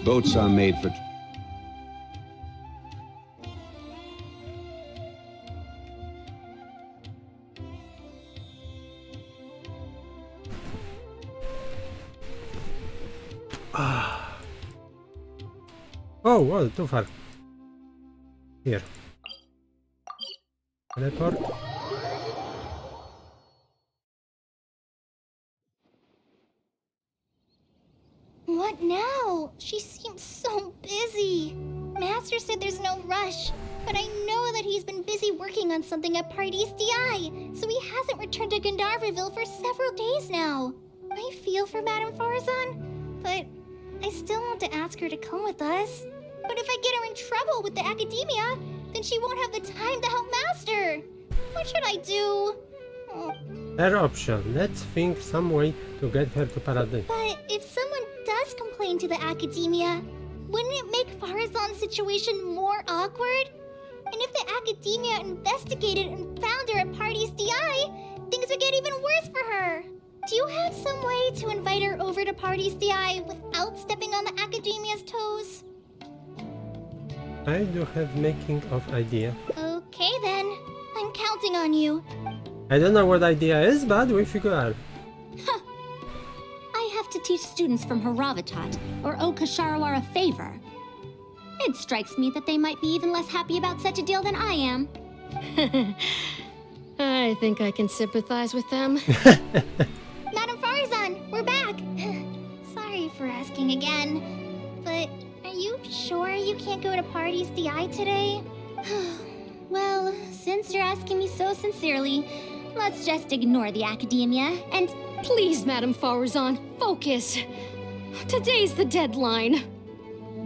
Boats are made for... Oh, whoa, too far. Here. Teleport. What now? She seems so busy. Master said there's no rush, but I know that he's been busy working on something at Party's DI, so he hasn't returned to Gandharville for several days now. I feel for Madame Farazan, but I still want to ask her to come with us. But if I get her in trouble with the academia, then she won't have the time to help Master. What should I do? Her option. Let's think some way to get her to Paradise. But if someone does complain to the academia, wouldn't it make Farazan's situation more awkward? And if the academia investigated and found her at Party's DI, things would get even worse for her. Do you have some way to invite her over to Party's DI without stepping on the academia's toes? I do have making of idea. Okay then, I'm counting on you. I don't know what idea is, but we figure out. I have to teach students from Haravatat or Okasharawar a favor. It strikes me that they might be even less happy about such a deal than I am. I think I can sympathize with them. Madame Farazan, we're back! Sorry for asking again, but are you sure you can't go to Party's DI today? Well, since you're asking me so sincerely, let's just ignore the academia and... Please, Madame Farazan, focus. Today's the deadline.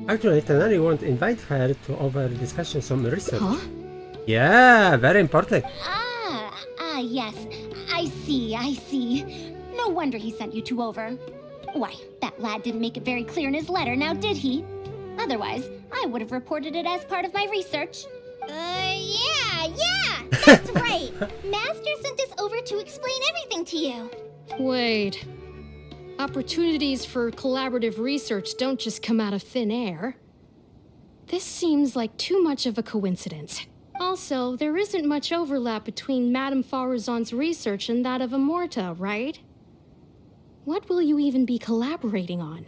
Actually, Tanari won't invite her to over discussion some research. Huh? Yeah, very important. Yes. I see. No wonder he sent you two over. Why, that lad didn't make it very clear in his letter, now did he? Otherwise, I would have reported it as part of my research. Yeah, that's right. Master sent us over to explain everything to you. Wait. Opportunities for collaborative research don't just come out of thin air. This seems like too much of a coincidence. Also, there isn't much overlap between Madame Farazan's research and that of Amorta, right? What will you even be collaborating on?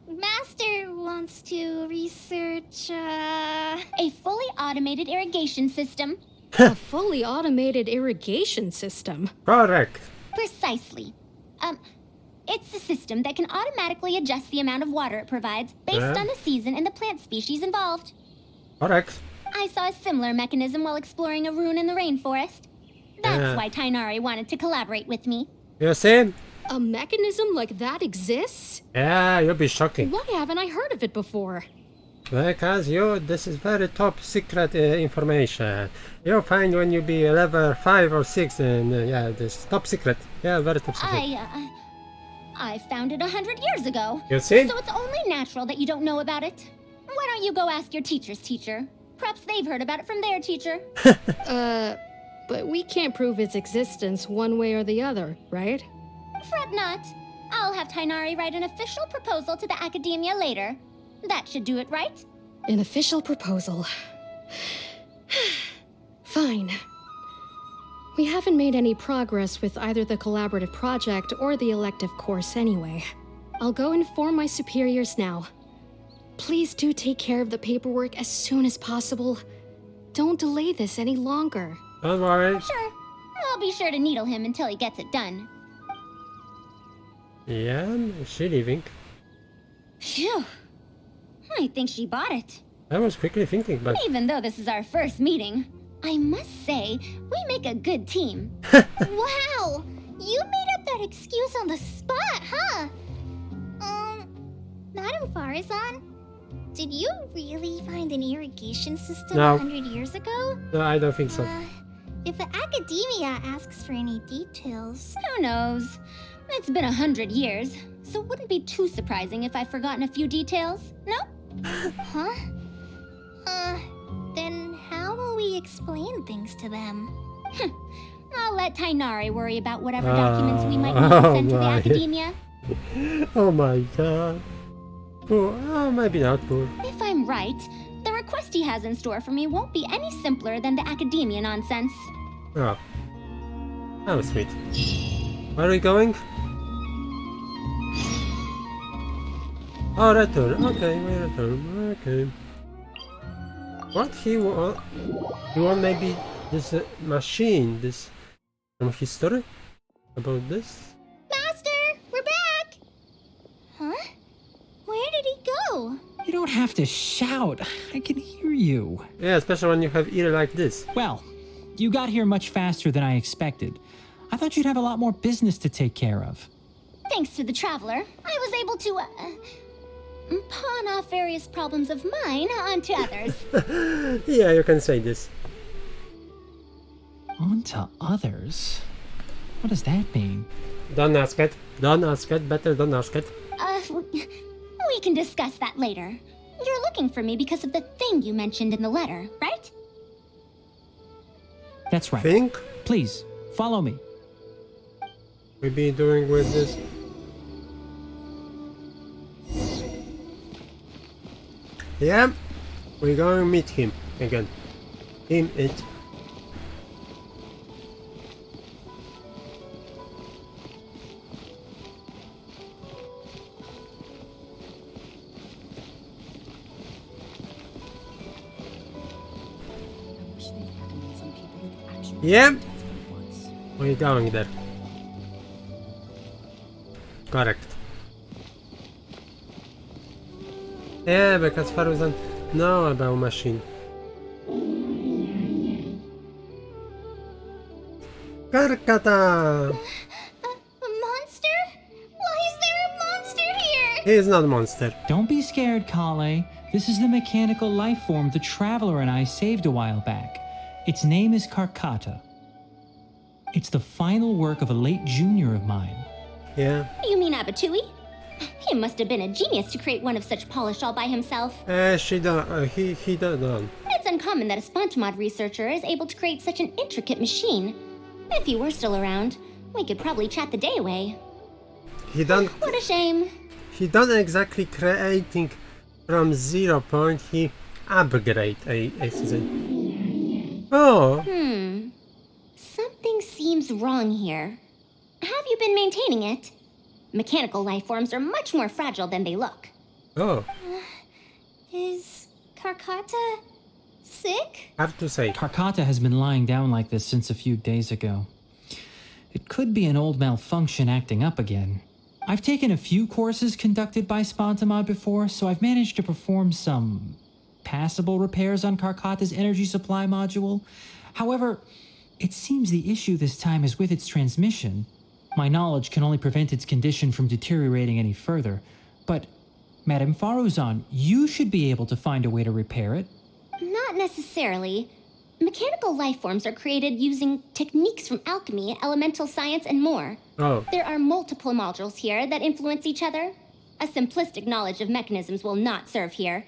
Master wants to research, A fully automated irrigation system. A fully automated irrigation system? Correct. Precisely. It's a system that can automatically adjust the amount of water it provides based on the season and the plant species involved. Correct. I saw a similar mechanism while exploring a ruin in the rainforest. That's why Tainari wanted to collaborate with me. You see? A mechanism like that exists? Yeah, you'll be shocking. Why haven't I heard of it before? Because this is very top secret information. You'll find when you be level 5 or 6 and yeah, this top secret. Yeah, very top secret. I found it 100 years ago. You see? So it's only natural that you don't know about it. Why don't you go ask your teacher's teacher? Perhaps they've heard about it from their teacher. But we can't prove its existence one way or the other, right? Fret not. I'll have Tainari write an official proposal to the academia later. That should do it, right? An official proposal. Fine. We haven't made any progress with either the collaborative project or the elective course anyway. I'll go inform my superiors now. Please do take care of the paperwork as soon as possible. Don't delay this any longer. Don't worry. Sure. I'll be sure to needle him until he gets it done. Yeah, is she leaving? Phew. I think she bought it. I was quickly thinking, but... Even though this is our first meeting, I must say, we make a good team. Wow! You made up that excuse on the spot, huh? Madame Farazan, did you really find an irrigation system No. 100 years ago? No, I don't think so. If the academia asks for any details... Who knows? It's been 100 years, so it wouldn't be too surprising if I've forgotten a few details, no? Huh? Then how will we explain things to them? I'll let Tainari worry about whatever documents we might need to send to the my. academia. Oh my god. Poor. Oh, maybe not poor. If I'm right, the request he has in store for me won't be any simpler than the academia nonsense. Oh. Oh, sweet. Where are we going? Oh, return. Okay, we return. Okay. What he want? He want maybe this machine, this some history about this? Master, we're back! Huh? Where did he go? You don't have to shout. I can hear you. Yeah, especially when you have ear like this. Well, you got here much faster than I expected. I thought you'd have a lot more business to take care of. Thanks to the traveler, I was able to, pawn off various problems of mine onto others. Yeah, you can say this. On to others? What does that mean? Don't ask it. Don't ask it. Better don't ask it. We can discuss that later. You're looking for me because of the thing you mentioned in the letter, right? That's right. Think Please, follow me. we be doing with this? Yeah, we're going to meet him again. It. Yeah, we're going there. Correct. Yeah, because Faru doesn't know about machine. Karkata! A monster? Why is there a monster here? He is not a monster. Don't be scared, Kale. This is the mechanical life form the Traveler and I saved a while back. Its name is Karkata. It's the final work of a late junior of mine. Yeah. You mean Abatui? He must have been a genius to create one of such polish all by himself. She don't. He don't. It's uncommon that a Spontamod researcher is able to create such an intricate machine. If he were still around, we could probably chat the day away. He don't. What a shame. He don't exactly creating from 0 point. He upgrade. I say. Oh. Something seems wrong here. Have you been maintaining it? Mechanical life forms are much more fragile than they look. Oh. Is Karkata sick? Have to say. Karkata has been lying down like this since a few days ago. It could be an old malfunction acting up again. I've taken a few courses conducted by Spontamod before, so I've managed to perform some passable repairs on Karkata's energy supply module. However, it seems the issue this time is with its transmission. My knowledge can only prevent its condition from deteriorating any further. But, Madame Faruzan, you should be able to find a way to repair it. Not necessarily. Mechanical life forms are created using techniques from alchemy, elemental science, and more. Oh. There are multiple modules here that influence each other. A simplistic knowledge of mechanisms will not serve here.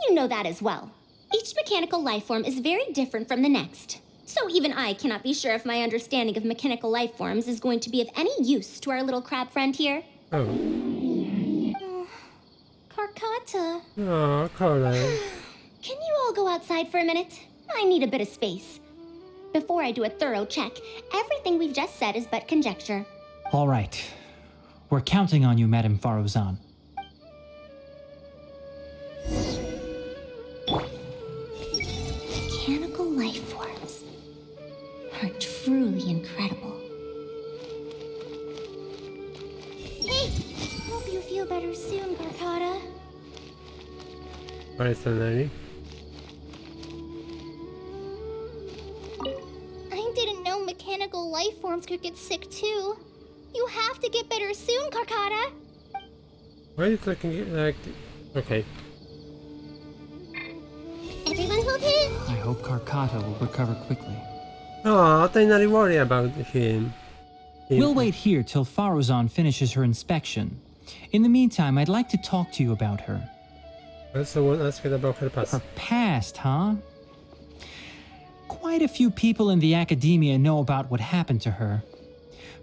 You know that as well. Each mechanical life form is very different from the next. So even I cannot be sure if my understanding of mechanical life forms is going to be of any use to our little crab friend here. Oh. Karkata. Oh, Colin. Can you all go outside for a minute? I need a bit of space. Before I do a thorough check, everything we've just said is but conjecture. All right. We're counting on you, Madame Faruzan. Mechanical life forms are truly incredible. Hey, hope you feel better soon, Karkata. Personally. I didn't know mechanical life forms could get sick too. You have to get better soon, Karkata. Why are you talking like... Okay. Everyone's okay? I hope Karkata will recover quickly. Oh, don't really worry about him. We'll wait here till Faruzan finishes her inspection. In the meantime, I'd like to talk to you about her. Also won't ask it about her past. Her past, huh? Quite a few people in the academia know about what happened to her.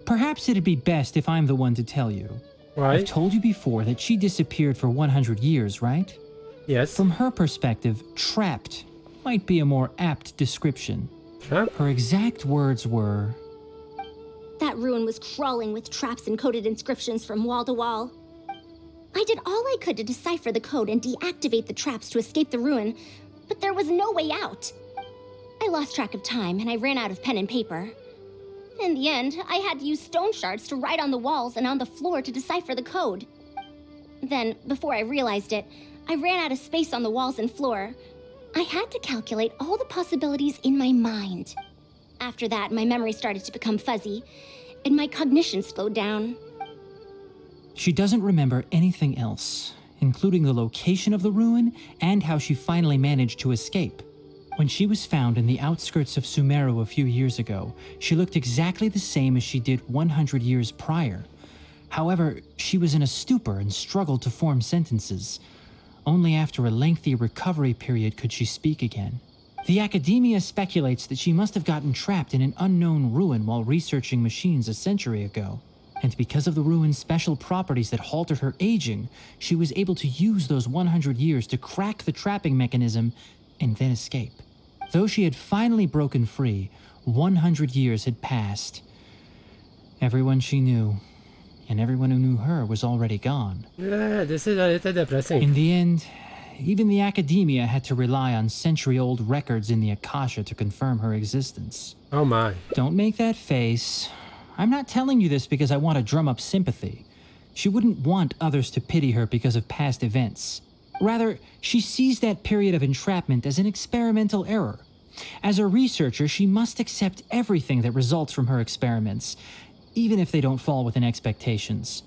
Perhaps it'd be best if I'm the one to tell you. Why? I've told you before that she disappeared for 100 years, right? Yes. From her perspective, trapped might be a more apt description. Trap? Her exact words were, That ruin was crawling with traps and coded inscriptions from wall to wall. I did all I could to decipher the code and deactivate the traps to escape the ruin, but there was no way out. I lost track of time and I ran out of pen and paper. In the end, I had to use stone shards to write on the walls and on the floor to decipher the code. Then, before I realized it, I ran out of space on the walls and floor. I had to calculate all the possibilities in my mind. After that, my memory started to become fuzzy, and my cognition slowed down. she doesn't remember anything else, including the location of the ruin and how she finally managed to escape. When she was found in the outskirts of Sumeru a few years ago, she looked exactly the same as she did 100 years prior. However, she was in a stupor and struggled to form sentences. Only after a lengthy recovery period could she speak again. The academia speculates that she must have gotten trapped in an unknown ruin while researching machines a century ago. And because of the ruin's special properties that halted her aging, she was able to use those 100 years to crack the trapping mechanism and then escape. Though she had finally broken free, 100 years had passed. Everyone she knew, and everyone who knew her, was already gone. Yeah, this is a little depressing. In the end, even the academia had to rely on century-old records in the Akasha to confirm her existence. Oh my. Don't make that face. I'm not telling you this because I want to drum up sympathy. She wouldn't want others to pity her because of past events. Rather, she sees that period of entrapment as an experimental error. As a researcher, she must accept everything that results from her experiments, even if they don't fall within expectations.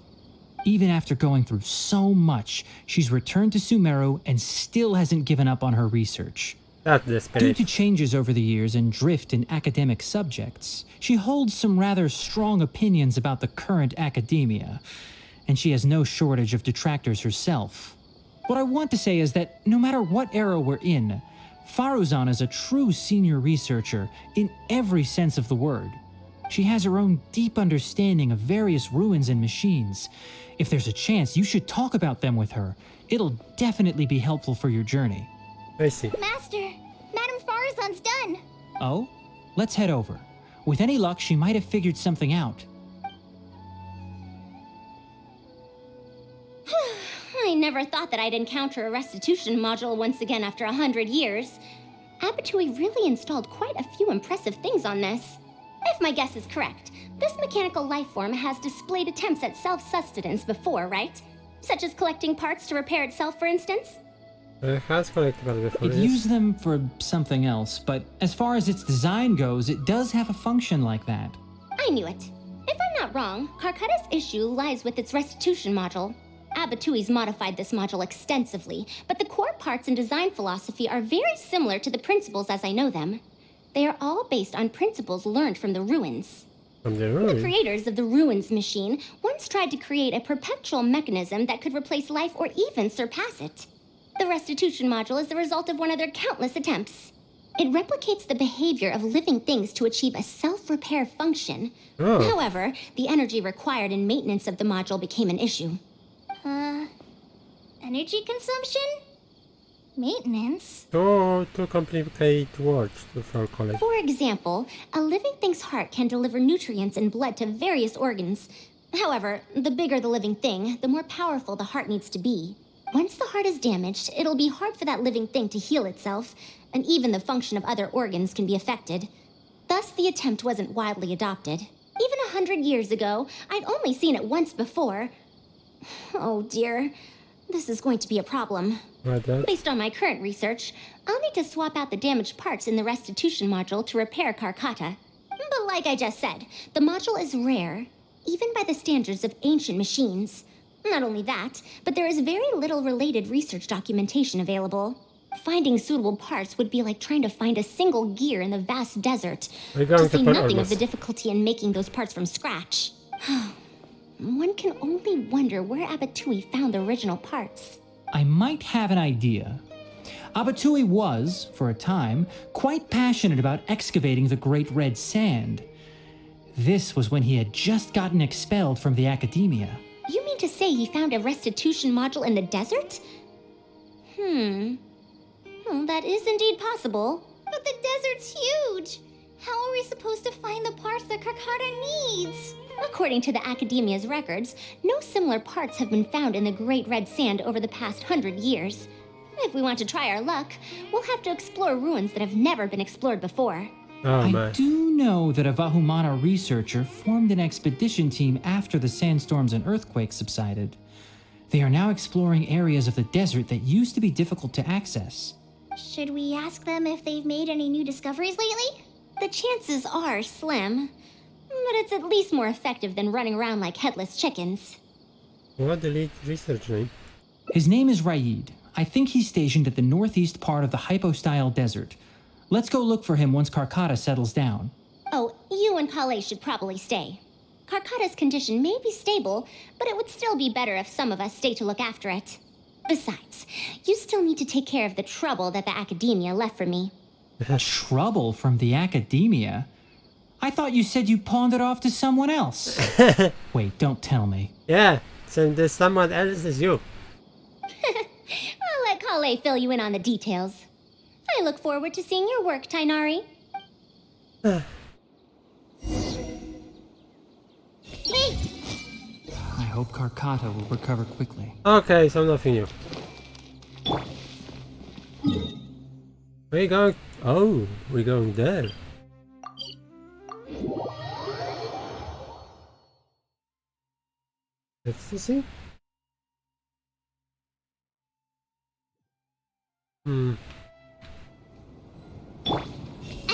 Even after going through so much, she's returned to Sumeru and still hasn't given up on her research. That's the Due spirit. to changes over the years and drift in academic subjects, she holds some rather strong opinions about the current academia, and she has no shortage of detractors herself. What I want to say is that no matter what era we're in, Faruzan is a true senior researcher in every sense of the word. She has her own deep understanding of various ruins and machines. If there's a chance, you should talk about them with her. It'll definitely be helpful for your journey. I see. Master, Madame Farazan's done. Oh? Let's head over. With any luck, she might have figured something out. I never thought that I'd encounter a restitution module once again after 100 years. Abatui really installed quite a few impressive things on this. If my guess is correct, this mechanical life form has displayed attempts at self-sustenance before, right? Such as collecting parts to repair itself, for instance? It has collectibles before. It yes. used them for something else, but as far as its design goes, it does have a function like that. I knew it. If I'm not wrong, Karkata's issue lies with its restitution module. Abatui's modified this module extensively, but the core parts and design philosophy are very similar to the principles as I know them. They are all based on principles learned from the ruins. From the The ruin. creators of the ruins machine once tried to create a perpetual mechanism that could replace life or even surpass it. The restitution module is the result of one of their countless attempts. It replicates the behavior of living things to achieve a self-repair function. Oh. However, the energy required in maintenance of the module became an issue. Energy consumption? Maintenance? Too complicated words for college. For example, a living thing's heart can deliver nutrients and blood to various organs. However, the bigger the living thing, the more powerful the heart needs to be. Once the heart is damaged, it'll be hard for that living thing to heal itself, and even the function of other organs can be affected. Thus, the attempt wasn't widely adopted. Even 100 years ago, I'd only seen it once before. Oh dear, this is going to be a problem. What that? Based on my current research, I'll need to swap out the damaged parts in the restitution module to repair Karkata. But like I just said, the module is rare, even by the standards of ancient machines. Not only that, but there is very little related research documentation available. Finding suitable parts would be like trying to find a single gear in the vast desert, We're going to to say put nothing Ormus. of the difficulty in making those parts from scratch. One can only wonder where Abatui found the original parts. I might have an idea. Abatui was, for a time, quite passionate about excavating the Great Red Sand. This was when he had just gotten expelled from the academia. You mean to say he found a restitution module in the desert? Well, that is indeed possible. But the desert's huge. How are we supposed to find the parts that Karkata needs? According to the Academia's records, no similar parts have been found in the Great Red Sand over the past 100 years. If we want to try our luck, we'll have to explore ruins that have never been explored before. Oh I man. do know that a Vahumana researcher formed an expedition team after the sandstorms and earthquakes subsided. They are now exploring areas of the desert that used to be difficult to access. Should we ask them if they've made any new discoveries lately? The chances are slim, but it's at least more effective than running around like headless chickens. What the lead research name? His name is Raid. I think he's stationed at the northeast part of the Hypostyle Desert. Let's go look for him once Karkata settles down. Oh, you and Kale should probably stay. Karkata's condition may be stable, but it would still be better if some of us stay to look after it. Besides, you still need to take care of the trouble that the Academia left for me. Trouble from the Academia? I thought you said you pawned it off to someone else. Wait, don't tell me. Yeah, so there's someone else is you. I'll let Kale fill you in on the details. I look forward to seeing your work, Tainari. Hey! I hope Karkata will recover quickly. Okay, so nothing new. We're going... Oh, we're going there. Let's see. I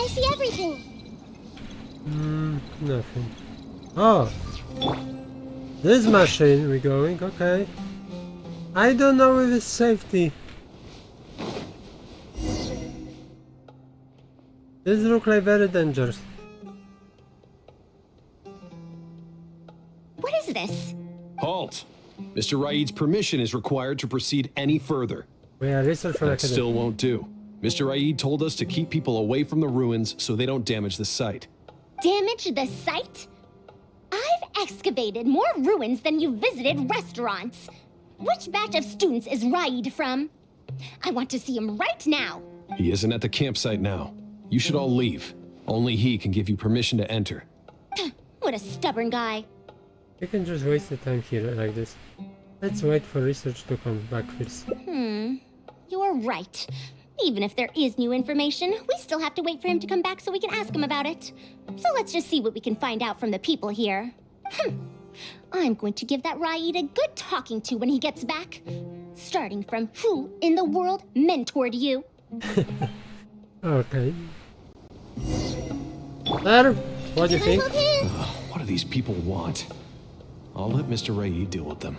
see everything! Nothing. Oh! This machine we're going, okay. I don't know if it's safety. This looks like very dangerous. What is this? Halt! Mr. Raid's permission is required to proceed any further. We are research for That academy. still won't do. Mr. Raid told us to keep people away from the ruins so they don't damage the site. Damage the site? I've excavated more ruins than you visited restaurants. Which batch of students is Raid from? I want to see him right now. He isn't at the campsite now. You should all leave. Only he can give you permission to enter. What a stubborn guy. We can just waste the time here like this. Let's wait for research to come back first. You're right. Even if there is new information, we still have to wait for him to come back so we can ask him about it. So let's just see what we can find out from the people here. I'm going to give that Raid a good talking to when he gets back. Starting from who in the world mentored you? Okay. There, what do you think? What do these people want? I'll let Mr. Raid deal with them.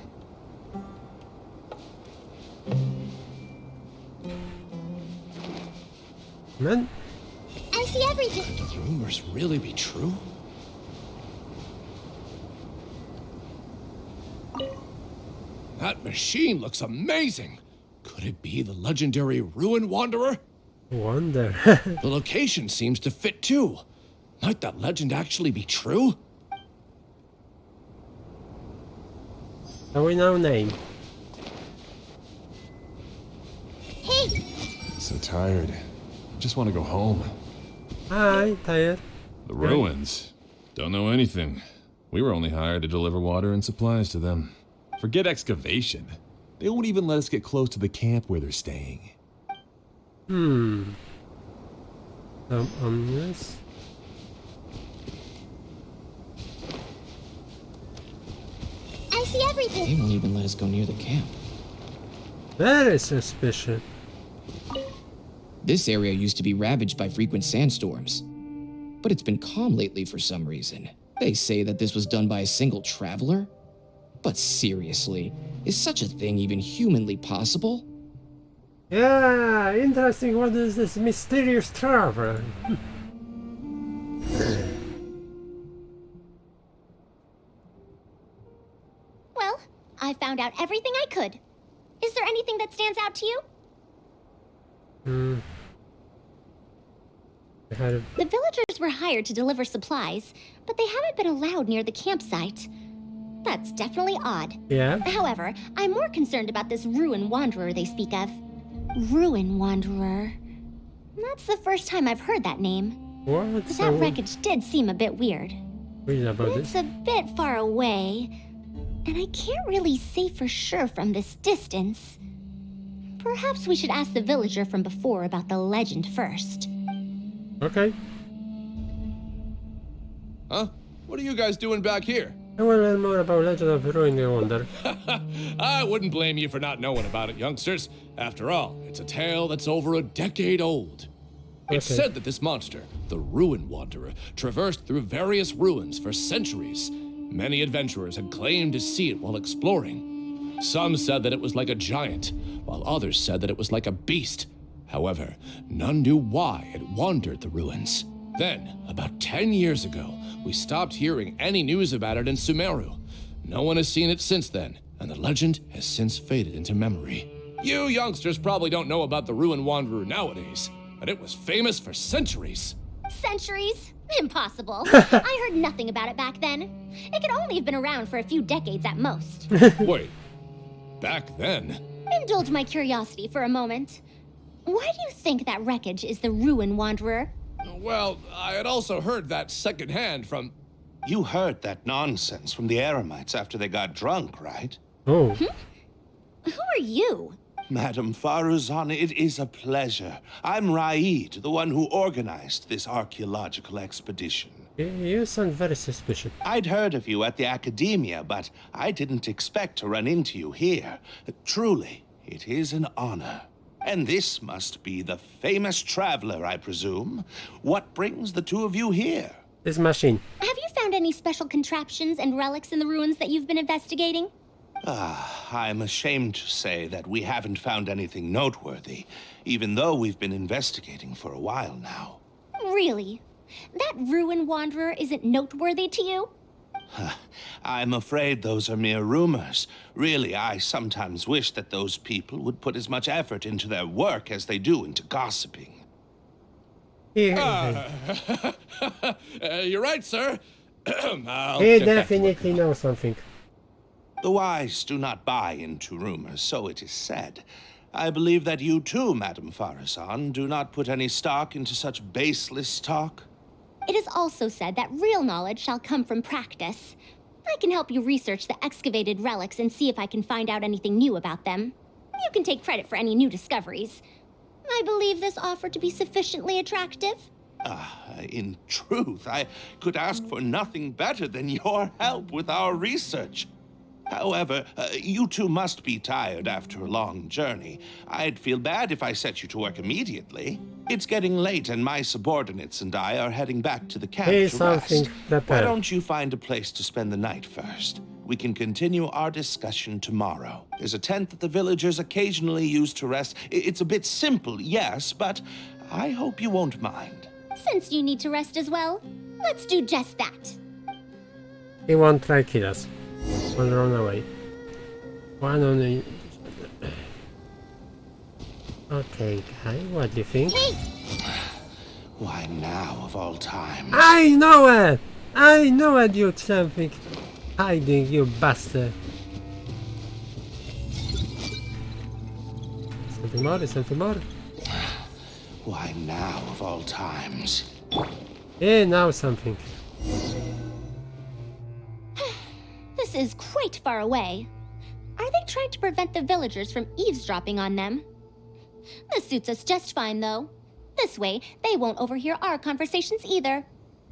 Man, I see everything! Could the rumors really be true? That machine looks amazing! Could it be the legendary Ruin Wanderer? wonder. The location seems to fit too. Might that legend actually be true? So we know name. Hey! So tired. Just want to go home. Hi, tired. The ruins. Don't know anything. We were only hired to deliver water and supplies to them. Forget excavation. They won't even let us get close to the camp where they're staying. Some ominous. I see everything! They won't even let us go near the camp. Very suspicious. This area used to be ravaged by frequent sandstorms, but it's been calm lately for some reason. They say that this was done by a single traveler? But seriously, is such a thing even humanly possible? Yeah, interesting. What is this mysterious traveler? Well, I found out everything I could. Is there anything that stands out to you? The The villagers were hired to deliver supplies, but they haven't been allowed near the campsite. That's definitely odd. Yeah. However, I'm more concerned about this Ruin Wanderer they speak of. Ruin Wanderer. That's the first time I've heard that name. What? But So that wreckage did seem a bit weird. weird about It's this? a bit far away, and I can't really say for sure from this distance. Perhaps we should ask the villager from before about the legend first. Okay. Huh? What are you guys doing back here? I want to learn more about Legend of Ruin Wonder. I wouldn't blame you for not knowing about it, youngsters. After all, it's a tale that's over a decade old. It's Okay. said that this monster, the Ruin Wanderer, traversed through various ruins for centuries. Many adventurers had claimed to see it while exploring. Some said that it was like a giant, while others said that it was like a beast. However, none knew why it wandered the ruins. Then, about 10 years ago, we stopped hearing any news about it in Sumeru. No one has seen it since then, and the legend has since faded into memory. You youngsters probably don't know about the Ruin Wanderer nowadays, but it was famous for centuries. Centuries? Impossible. I heard nothing about it back then. It could only have been around for a few decades at most. Wait, back then? Indulge my curiosity for a moment. Why do you think that wreckage is the Ruin Wanderer? Well, I had also heard that secondhand from... You heard that nonsense from the Eremites after they got drunk, right? Oh. Who are you? Madam Faruzan, it is a pleasure. I'm Raid, the one who organized this archaeological expedition. You sound very suspicious. I'd heard of you at the academia, but I didn't expect to run into you here. Truly, it is an honor. And this must be the famous traveler, I presume. What brings the two of you here? This machine. Have you found any special contraptions and relics in the ruins that you've been investigating? I'm ashamed to say that we haven't found anything noteworthy, even though we've been investigating for a while now. Really? That Ruin Wanderer isn't noteworthy to you? I'm afraid those are mere rumors. Really, I sometimes wish that those people would put as much effort into their work as they do into gossiping. Yeah. You're right, sir. I'll He get back to work definitely now. knows something. The wise do not buy into rumors, so it is said. I believe that you too, Madam Faruzan, do not put any stock into such baseless talk. It is also said that real knowledge shall come from practice. I can help you research the excavated relics and see if I can find out anything new about them. You can take credit for any new discoveries. I believe this offer to be sufficiently attractive. In truth, I could ask for nothing better than your help with our research. However, you two must be tired after a long journey. I'd feel bad if I set you to work immediately. It's getting late and my subordinates and I are heading back to the camp Here's to something rest. Why prepared. don't you find a place to spend the night first? We can continue our discussion tomorrow. There's a tent that the villagers occasionally use to rest. It's a bit simple, yes, but I hope you won't mind. Since you need to rest as well, let's do just that. He won't try kill us. We'll run away. One on the... Okay, guy, what do you think? Why now, of all times? I know it! I know it, you something hiding, you bastard. Something more, something more. Why now, of all times? Yeah, now something. This is quite far away. Are they trying to prevent the villagers from eavesdropping on them? This suits us just fine, though. This way, they won't overhear our conversations either.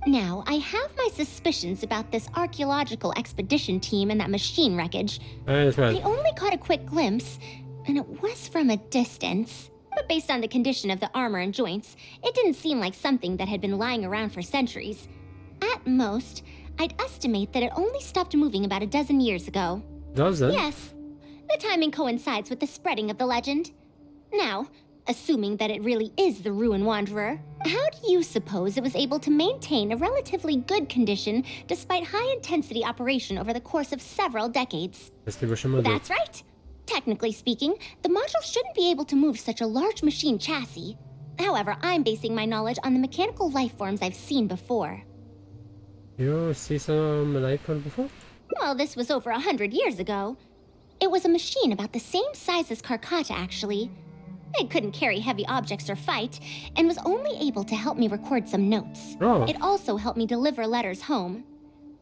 Now, I have my suspicions about this archaeological expedition team and that machine wreckage. As I well. only caught a quick glimpse, and it was from a distance. But based on the condition of the armor and joints, it didn't seem like something that had been lying around for centuries. At most, I'd estimate that it only stopped moving about a dozen years ago. Does it? Yes, the timing coincides with the spreading of the legend. Now, assuming that it really is the Ruin Wanderer, how do you suppose it was able to maintain a relatively good condition despite high-intensity operation over the course of several decades? Distribution module. That's right. Technically speaking, the module shouldn't be able to move such a large machine chassis. However, I'm basing my knowledge on the mechanical life forms I've seen before. You see some life form before? Well, this was over 100 years ago. It was a machine about the same size as Karkata, actually. It couldn't carry heavy objects or fight, and was only able to help me record some notes. Oh. It also helped me deliver letters home.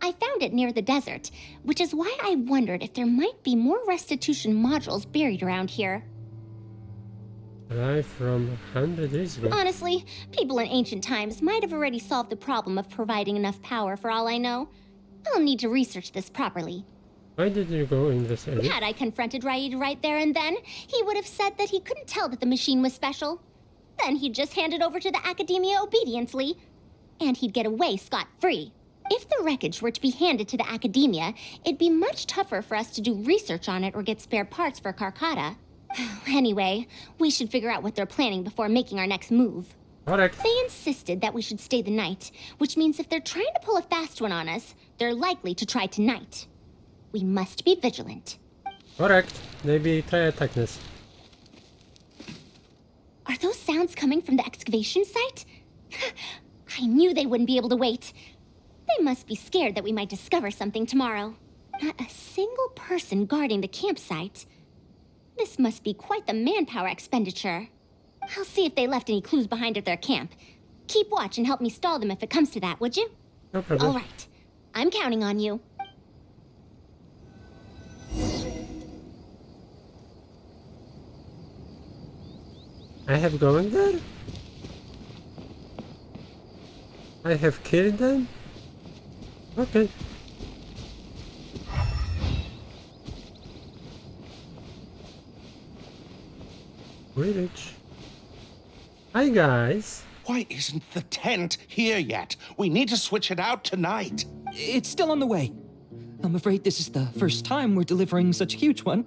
I found it near the desert, which is why I wondered if there might be more restitution modules buried around here. Life from 100 years ago. Honestly, people in ancient times might have already solved the problem of providing enough power for all I know. I'll need to research this properly. Why did you go in this area? Had I confronted Raid right there and then, he would have said that he couldn't tell that the machine was special. Then he'd just hand it over to the Academia obediently, and he'd get away scot-free. If the wreckage were to be handed to the Academia, it'd be much tougher for us to do research on it or get spare parts for Karkata. Anyway, we should figure out what they're planning before making our next move. Correct. They insisted that we should stay the night, which means if they're trying to pull a fast one on us, they're likely to try tonight. We must be vigilant. Correct. Maybe try attack us. Are those sounds coming from the excavation site? I knew they wouldn't be able to wait. They must be scared that we might discover something tomorrow. Not a single person guarding the campsite. This must be quite the manpower expenditure. I'll see if they left any clues behind at their camp. Keep watch and help me stall them if it comes to that, would you? No problem. All right. I'm counting on you. I have going there? I have killed them? Okay. Village. Hi guys. Why isn't the tent here yet? We need to switch it out tonight. It's still on the way. I'm afraid this is the first time we're delivering such a huge one.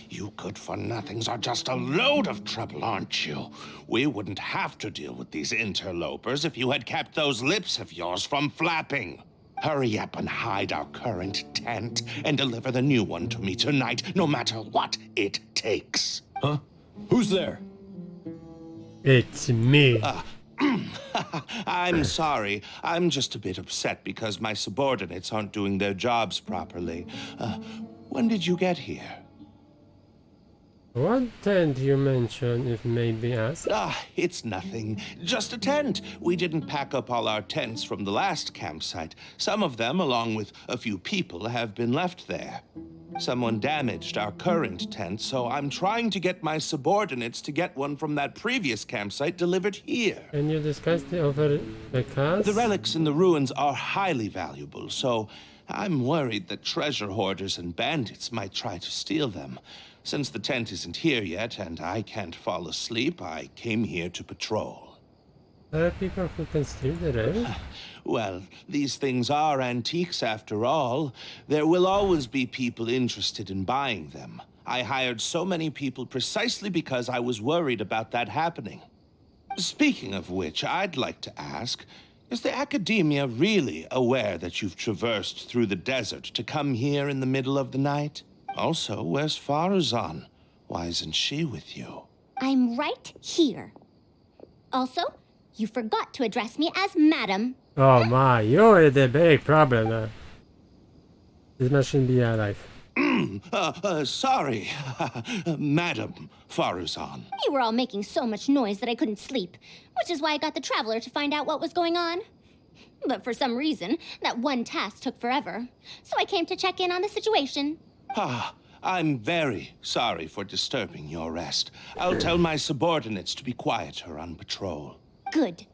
You good-for-nothings are just a load of trouble, aren't you? We wouldn't have to deal with these interlopers if you had kept those lips of yours from flapping. Hurry up and hide our current tent and deliver the new one to me tonight, no matter what it takes. Huh? Who's there? It's me. I'm sorry. I'm just a bit upset because my subordinates aren't doing their jobs properly. When did you get here? What tent you mentioned, if maybe asked? It's nothing. Just a tent. We didn't pack up all our tents from the last campsite. Some of them, along with a few people, have been left there. Someone damaged our current tent, so I'm trying to get my subordinates to get one from that previous campsite delivered here. Can you discuss the over the cast? The relics in the ruins are highly valuable, so I'm worried that treasure hoarders and bandits might try to steal them. Since the tent isn't here yet and I can't fall asleep, I came here to patrol. There are people who can steal the relic? Well, these things are antiques after all. There will always be people interested in buying them. I hired so many people precisely because I was worried about that happening. Speaking of which, I'd like to ask, is the Academia really aware that you've traversed through the desert to come here in the middle of the night? Also, where's Faruzan? Why isn't she with you? I'm right here. Also, you forgot to address me as Madam. Oh my, you're the big problem now. This machine be alive. Sorry, Madam Faruzan. You were all making so much noise that I couldn't sleep, which is why I got the Traveler to find out what was going on. But for some reason, that one task took forever, so I came to check in on the situation. I'm very sorry for disturbing your rest. I'll tell my subordinates to be quieter on patrol. Good.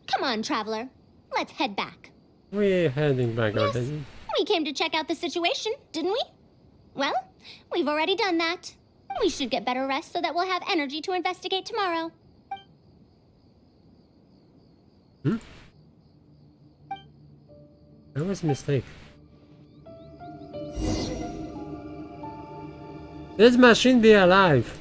Come on, Traveler. Let's head back. We're heading back already. We came to check out the situation, didn't we? Well, we've already done that. We should get better rest so that we'll have energy to investigate tomorrow. That was a mistake. This machine be alive.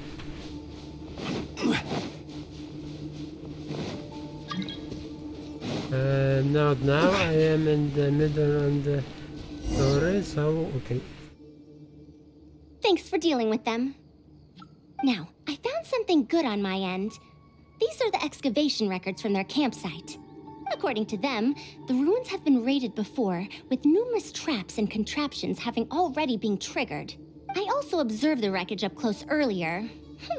Not now. I am in the middle of the story, so okay. Thanks for dealing with them. Now, I found something good on my end. These are the excavation records from their campsite. According to them, the ruins have been raided before, with numerous traps and contraptions having already been triggered. I also observed the wreckage up close earlier.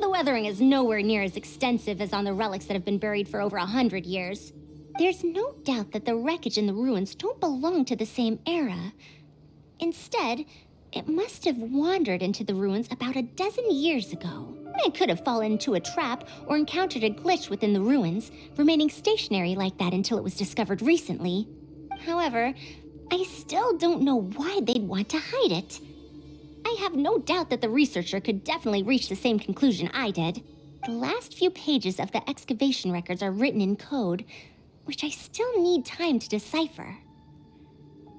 The weathering is nowhere near as extensive as on the relics that have been buried for over 100 years. There's no doubt that the wreckage and the ruins don't belong to the same era. Instead, it must have wandered into the ruins about a dozen years ago. It could have fallen into a trap or encountered a glitch within the ruins, remaining stationary like that until it was discovered recently. However, I still don't know why they'd want to hide it. I have no doubt that the researcher could definitely reach the same conclusion I did. The last few pages of the excavation records are written in code, which I still need time to decipher.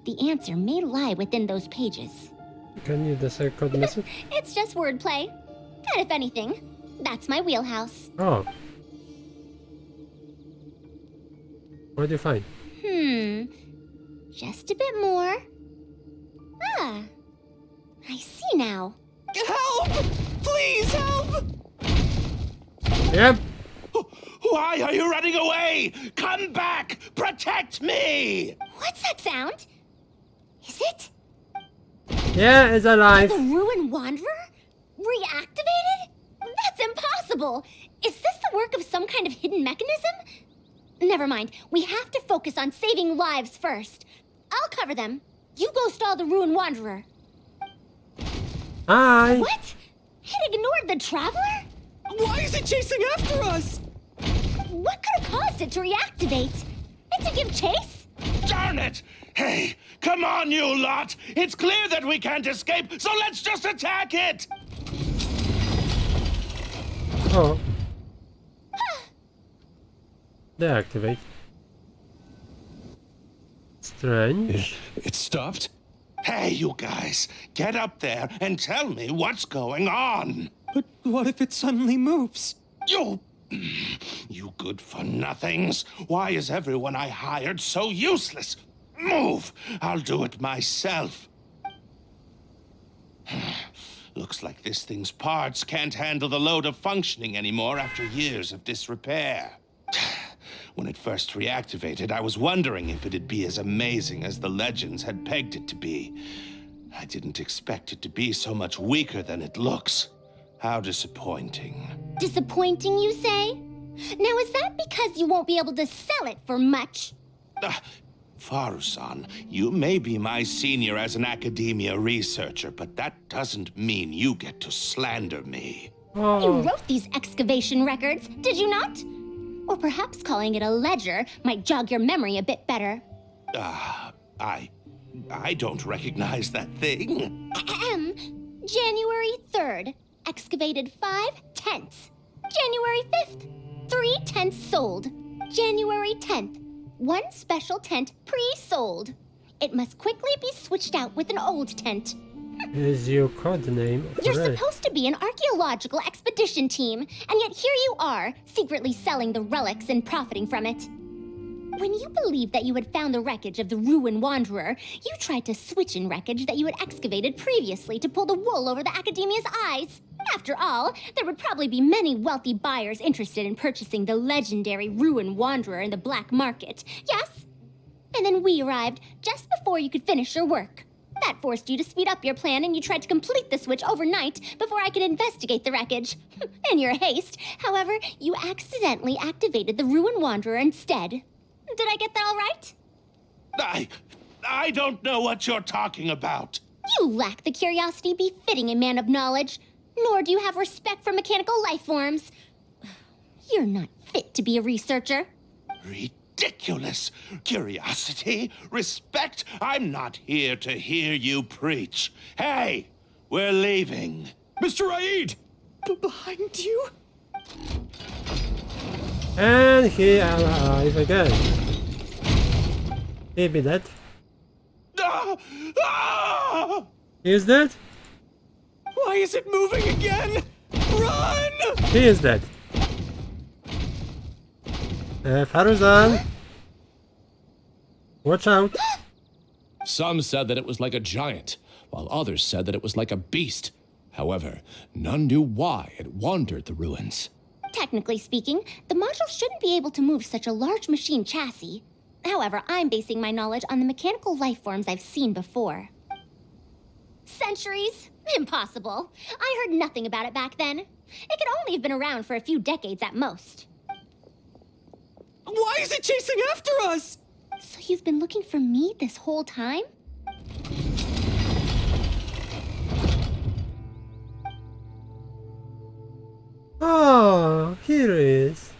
The answer may lie within those pages. Can you decipher code message? It's just wordplay. And if anything, that's my wheelhouse. Oh. What do you find? Just a bit more. Ah, I see now. Help! Please help! Yep. Why are you running away? Come back! Protect me! What's that sound? Is it Yeah, it's alive. the Ruin Wanderer? Reactivated? That's impossible! Is this the work of some kind of hidden mechanism? Never mind. We have to focus on saving lives first. I'll cover them. You go stall the Ruin Wanderer. Hi. What? It ignored the Traveler? Why is it chasing after us? What could have caused it to reactivate? And to give chase? Darn it! Hey, come on, you lot! It's clear that we can't escape, so let's just attack it! Oh. Deactivate. Strange. It stopped? Hey, you guys, get up there and tell me what's going on! But what if it suddenly moves? You good-for-nothings! Why is everyone I hired so useless? Move! I'll do it myself. Looks like this thing's parts can't handle the load of functioning anymore after years of disrepair. When it first reactivated, I was wondering if it'd be as amazing as the legends had pegged it to be. I didn't expect it to be so much weaker than it looks. How disappointing. Disappointing, you say? Now, is that because you won't be able to sell it for much? Faru-san, you may be my senior as an academia researcher, but that doesn't mean you get to slander me. You wrote these excavation records, did you not? Or perhaps calling it a ledger might jog your memory a bit better. I don't recognize that thing. January 3rd, excavated 5 tents. January 5th, 3 tents sold. January 10th, 1 special tent pre-sold. It must quickly be switched out with an old tent. Is your code name You're correct? supposed to be an archaeological expedition team, and yet here you are, secretly selling the relics and profiting from it. When you believed that you had found the wreckage of the Ruin Wanderer, you tried to switch in wreckage that you had excavated previously to pull the wool over the Academia's eyes. After all, there would probably be many wealthy buyers interested in purchasing the legendary Ruin Wanderer in the black market, yes? And then we arrived just before you could finish your work. That forced you to speed up your plan, and you tried to complete the switch overnight before I could investigate the wreckage. In your haste, however, you accidentally activated the Ruin Wanderer instead. Did I get that all right? I don't know what you're talking about. You lack the curiosity befitting a man of knowledge, nor do you have respect for mechanical life forms. You're not fit to be a researcher. Ridiculous. Curiosity? Respect? I'm not here to hear you preach. Hey, we're leaving. Mr. Aid! Behind you? And he alive again. He be dead. He is dead. Why is it moving again? Run! He is dead. Faruzan. Watch out. Some said that it was like a giant, while others said that it was like a beast. However, none knew why it wandered the ruins. Technically speaking, the module shouldn't be able to move such a large machine chassis. However, I'm basing my knowledge on the mechanical life forms I've seen before. Centuries? Impossible. I heard nothing about it back then. It could only have been around for a few decades at most. Why is it chasing after us? So you've been looking for me this whole time? Oh, here it is.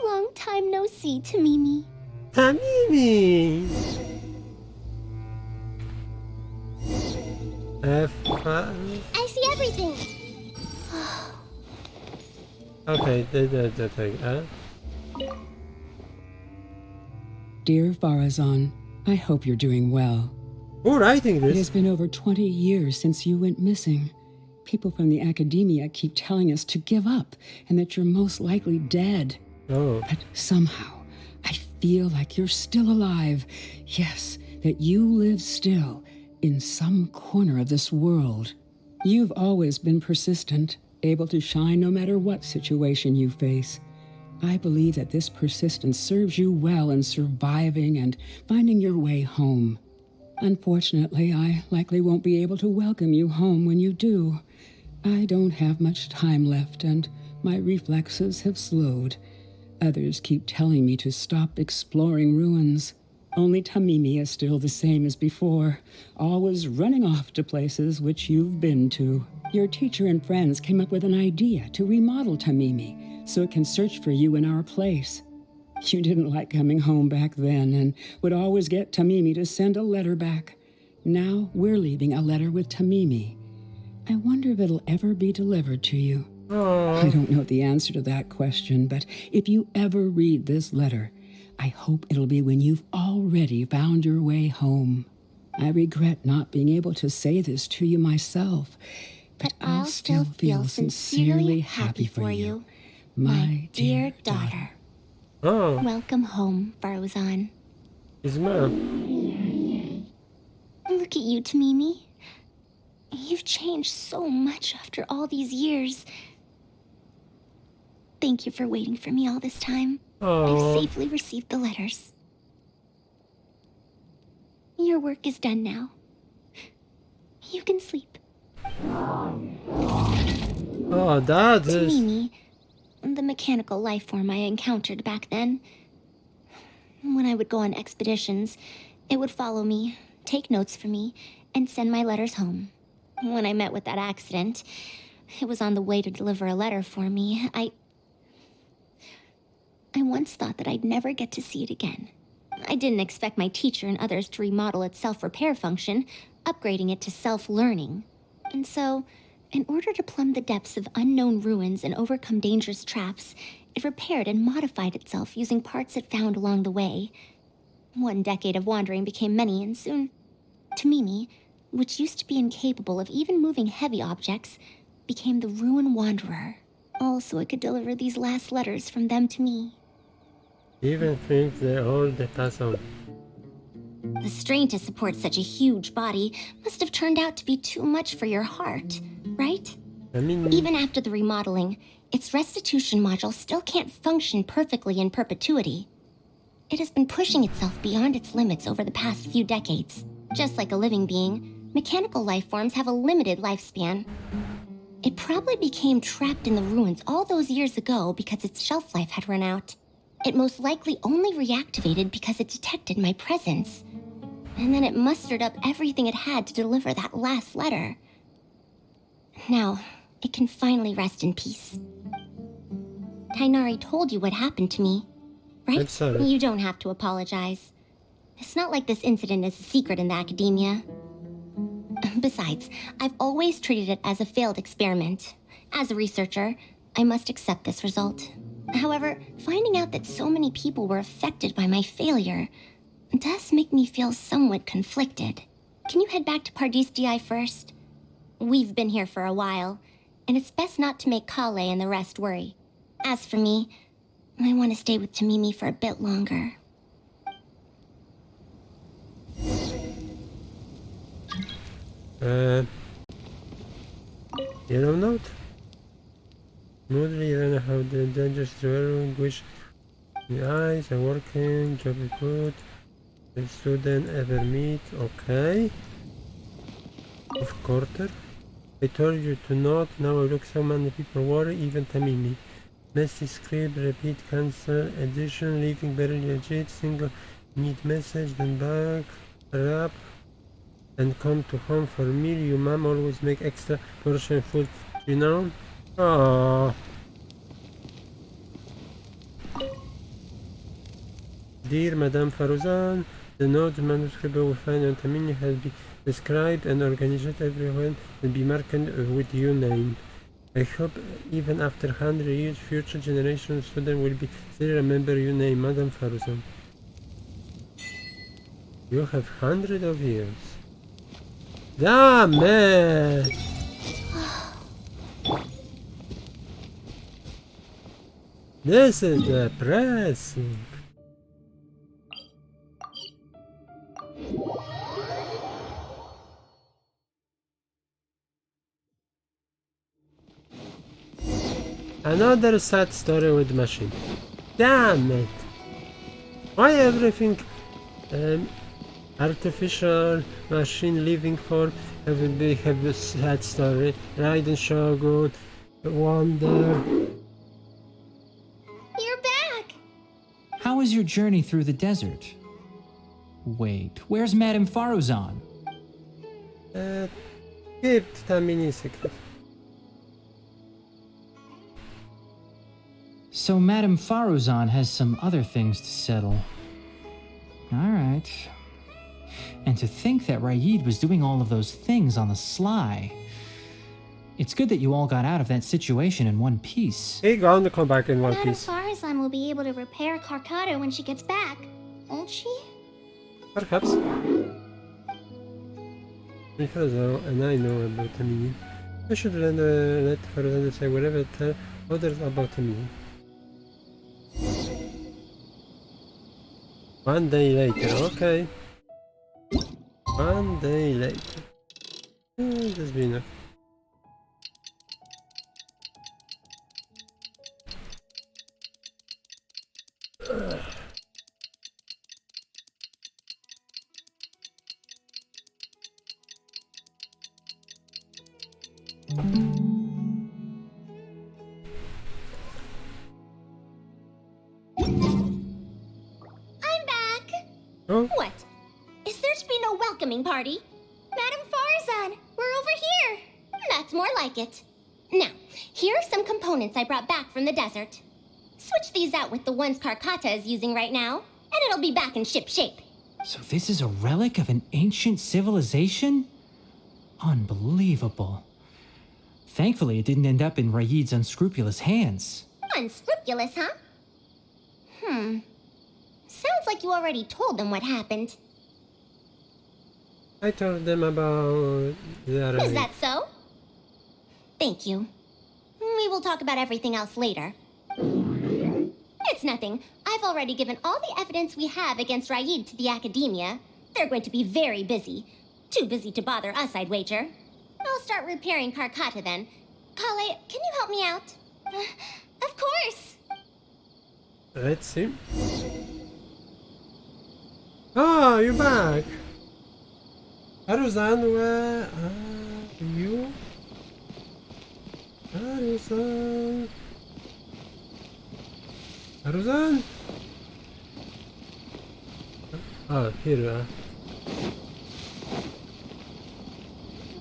Long time no see, Tamimi. Tamimi! I see everything. Okay, the thing, Dear Farazan, I hope you're doing well. Who writing It has this? been over 20 years since you went missing. People from the academia keep telling us to give up and that you're most likely dead. Oh, But somehow, I feel like you're still alive. Yes, that you live still in some corner of this world. You've always been persistent, able to shine no matter what situation you face. I believe that this persistence serves you well in surviving and finding your way home. Unfortunately, I likely won't be able to welcome you home when you do. I don't have much time left, and my reflexes have slowed. Others keep telling me to stop exploring ruins. Only Tamimi is still the same as before, always running off to places which you've been to. Your teacher and friends came up with an idea to remodel Tamimi so it can search for you in our place. You didn't like coming home back then and would always get Tamimi to send a letter back. Now we're leaving a letter with Tamimi. I wonder if it'll ever be delivered to you. I don't know the answer to that question, but if you ever read this letter, I hope it'll be when you've already found your way home. I regret not being able to say this to you myself, but I'll still feel sincerely happy for you, my dear daughter. oh, Welcome home, Farazan. his mom. Look at you, Tamimi. You've changed so much after all these years. Thank you for waiting for me all this time. Oh, I've safely received the letters. Your work is done now. You can sleep. oh, that is. Tamimi, the mechanical life form I encountered back then. When I would go on expeditions, it would follow me, take notes for me, and send my letters home. When I met with that accident, it was on the way to deliver a letter for me. I once thought that I'd never get to see it again. I didn't expect my teacher and others to remodel its self-repair function, upgrading it to self-learning. And so, in order to plumb the depths of unknown ruins and overcome dangerous traps, it repaired and modified itself using parts it found along the way. 1 decade of wandering became many, and soon, Tamimi, which used to be incapable of even moving heavy objects, became the Ruin Wanderer. All so it could deliver these last letters from them to me. Even think they all the pass on. The strain to support such a huge body must have turned out to be too much for your heart, right? I mean, Even after the remodeling, its restitution module still can't function perfectly in perpetuity. It has been pushing itself beyond its limits over the past few decades. Just like a living being, mechanical life forms have a limited lifespan. It probably became trapped in the ruins all those years ago because its shelf life had run out. It most likely only reactivated because it detected my presence. And then it mustered up everything it had to deliver that last letter. Now, it can finally rest in peace. Tainari told you what happened to me, right? I'm sorry. You don't have to apologize. It's not like this incident is a secret in the academia. Besides, I've always treated it as a failed experiment. As a researcher, I must accept this result. However, finding out that so many people were affected by my failure does make me feel somewhat conflicted. Can you head back to Pardis first? We've been here for a while, and it's best not to make Kale and the rest worry. As for me, I want to stay with Tamimi for a bit longer. Yellow note. Moodley even how the dangerous dwelling which The eyes are working, job is good. The student ever meet, okay. Of quarter. I told you to not, now I look so many people worry, even Tamimi. Messy script, repeat, cancel, addition, leaving very legit, single, need message, then back, wrap, and come to home for meal. Your mom always make extra portion food, you know? Oh. Dear Madame Farouzan, the note manuscript we find on Tamini has been described and organized. Everyone will be marked with your name. I hope even after 100 years, future generations of students will be still remember your name, Madame Farouzan. You have hundreds of years. Damn it! This is depressing. Another sad story with machine. Damn it! Why everything artificial machine living form have a sad story? Raiden Shogun, Wonder. You're back! How was your journey through the desert? Wait, where's Madame Farouzan? Keep Tamini secret. So Madame Farouzan has some other things to settle. Alright. And to think that Raid was doing all of those things on the sly. It's good that you all got out of that situation in one piece. Hey, going to come back in one Madame piece. Farazan will be able to repair Karkata when she gets back, won't she? Perhaps. And I know about Tamini. I should let Farouzan say whatever, tell others about Tamini. One day later, okay. One day later. Just be enough. What? Is there to be no welcoming party? Madame Farazan, we're over here. That's more like it. Now, here are some components I brought back from the desert. Switch these out with the ones Karkata is using right now, and it'll be back in ship shape. So this is a relic of an ancient civilization? Unbelievable. Thankfully, it didn't end up in Raid's unscrupulous hands. Unscrupulous, huh? Sounds like you already told them what happened. I told them about the Is that so? Thank you. We will talk about everything else later. It's nothing. I've already given all the evidence we have against Raid to the Academia. They're going to be very busy. Too busy to bother us, I'd wager. I'll start repairing Karkata then. Kale, can you help me out? Of course! Let's see. Oh, you're back! Aruzan, where are you? Aruzan? Aruzan? Oh, here you are.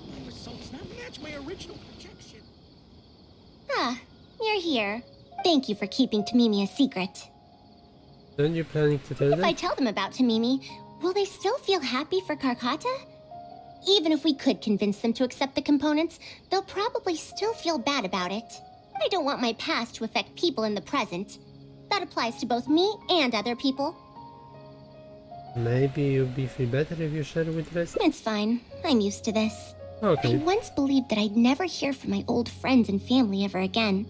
My results not match my original projection. Ah, you're here. Thank you for keeping Tamimi a secret. Don't you planning to tell If them? I tell them about Tamimi, will they still feel happy for Karkata? Even if we could convince them to accept the components, they'll probably still feel bad about it. I don't want my past to affect people in the present. That applies to both me and other people. Maybe you'll feel better if you share with us. It's fine. I'm used to this. Okay. I once believed that I'd never hear from my old friends and family ever again.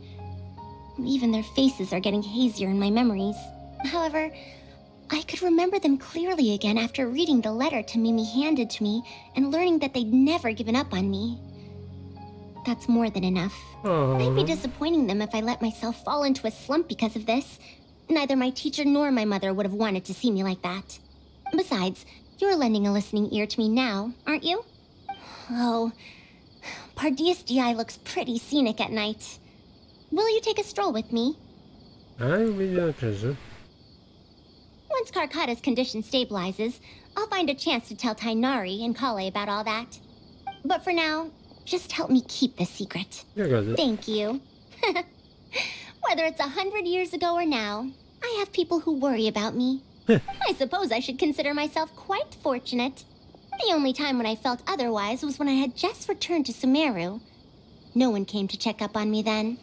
Even their faces are getting hazier in my memories. However, I could remember them clearly again after reading the letter Tamimi handed to me and learning that they'd never given up on me. That's more than enough. I'd be disappointing them if I let myself fall into a slump because of this. Neither my teacher nor my mother would have wanted to see me like that. Besides, you're lending a listening ear to me now, aren't you? Oh, Pardeus DI looks pretty scenic at night. Will you take a stroll with me? I will be a pleasure. Once Karkata's condition stabilizes, I'll find a chance to tell Tainari and Kale about all that. But for now, just help me keep this secret. You got it. Thank you. Whether it's 100 years ago or now, I have people who worry about me. I suppose I should consider myself quite fortunate. The only time when I felt otherwise was when I had just returned to Sumeru. No one came to check up on me then.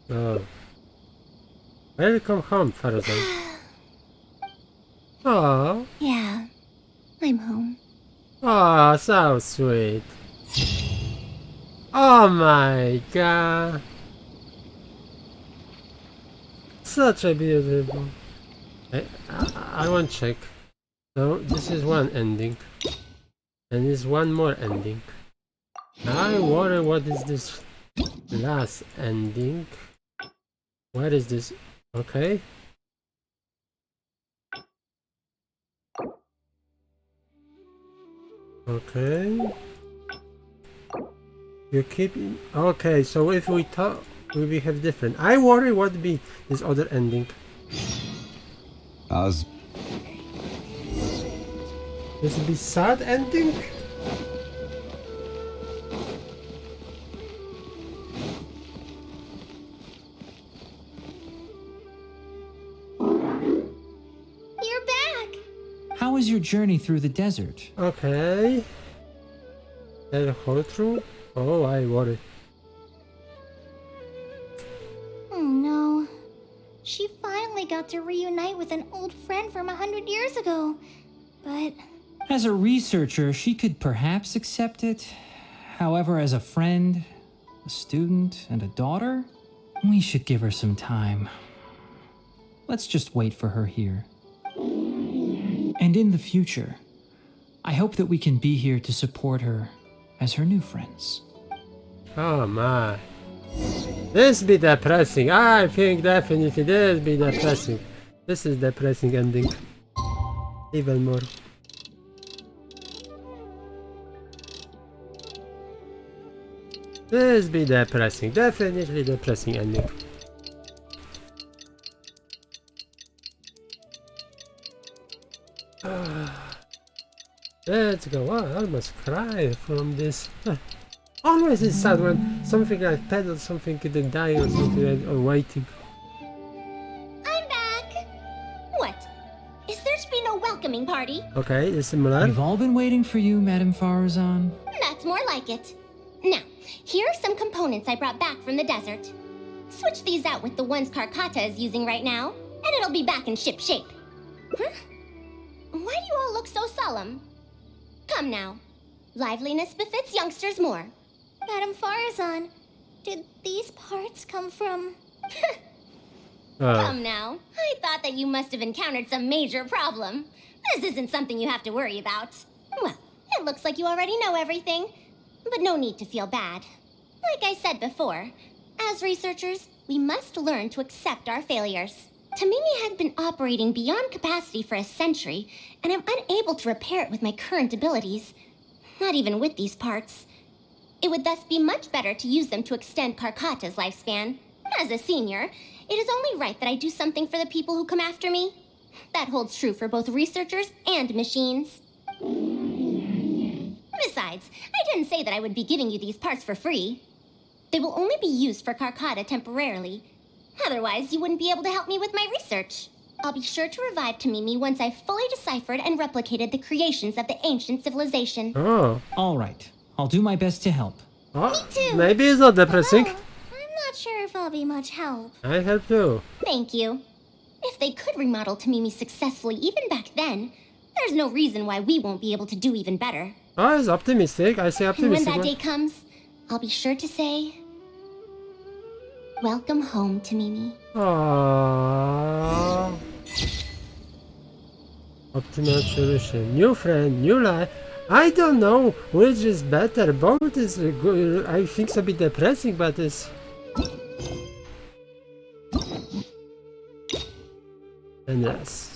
Oh. Welcome home, Farazan. Oh. Yeah, I'm home. Oh, so sweet. Oh my god. Such a beautiful. I want to check. So this is one ending. And there's one more ending. I wonder what is this last ending. What is this? Okay. Okay. You keep in, okay, so if we talk, we have different. I worry what would be this other ending. As This would be sad ending? You're back! How was your journey through the desert? Okay. El Hotru? Oh, I worry. Oh no. She finally got to reunite with an old friend from 100 years ago. But As a researcher, she could perhaps accept it. However, as a friend, a student, and a daughter, we should give her some time. Let's just wait for her here. And in the future, I hope that we can be here to support her as her new friends. Oh my. This be depressing. I think definitely this be depressing. This is depressing ending. Even more. This be depressing. Definitely depressing ending. Let's go. Oh, I almost cry from this. Always it's sad when something like pet or something could die or something or waiting. I'm back! What? Is there to be no welcoming party? Okay, it's similar. We've all been waiting for you, Madame Farazan. That's more like it. Now, here are some components I brought back from the desert. Switch these out with the ones Karkata is using right now, and it'll be back in ship shape. Huh? Why do you all look so solemn? Come now. Liveliness befits youngsters more. Madame Farazan, did these parts come from... Come now. I thought that you must have encountered some major problem. This isn't something you have to worry about. Well, it looks like you already know everything, but no need to feel bad. Like I said before, as researchers, we must learn to accept our failures. Tamimi had been operating beyond capacity for a century, and I'm unable to repair it with my current abilities. Not even with these parts. It would thus be much better to use them to extend Karkata's lifespan. As a senior, it is only right that I do something for the people who come after me. That holds true for both researchers and machines. Besides, I didn't say that I would be giving you these parts for free. They will only be used for Karkata temporarily. Otherwise, you wouldn't be able to help me with my research. I'll be sure to revive Tamimi once I've fully deciphered and replicated the creations of the ancient civilization. Oh. All right. I'll do my best to help. Oh, Me too. maybe it's not depressing. Oh, I'm not sure if I'll be much help. I help too. Thank you. If they could remodel Tamimi successfully even back then, there's no reason why we won't be able to do even better. Oh, it's optimistic. I say And when optimistic. that day comes, I'll be sure to say, welcome home, Tamimi. Aww. Optimal solution. New friend, new life. I don't know which is better. Both is good. I think it's a bit depressing, but it's... Yes.